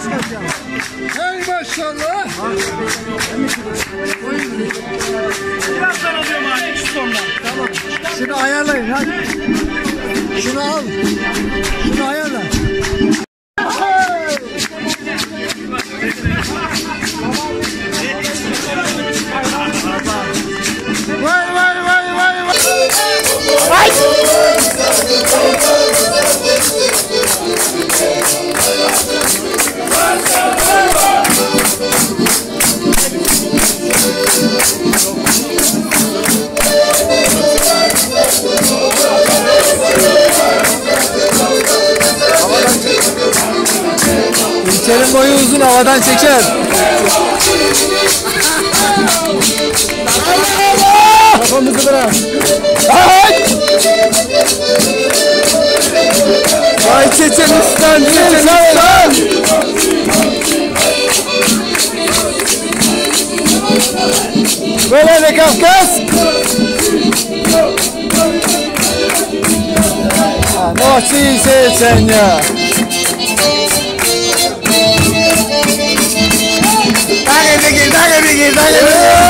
Hey maşallah. Birazdan alıyorum abi. Şu sonra. Tamam. Şunu ayarlayın hadi. Şunu al. Şunu ayarla. Vay vay vay vay vay. Vay. İlker'in boyu uzun, havadan çeker. Kafamızı bırak. Ay! Vay Çeçenistan, Çeçenistan! Böyle de Kafkas! Noci Çeçenya! Dale, Miguel, dale, Miguel, dale, Miguel.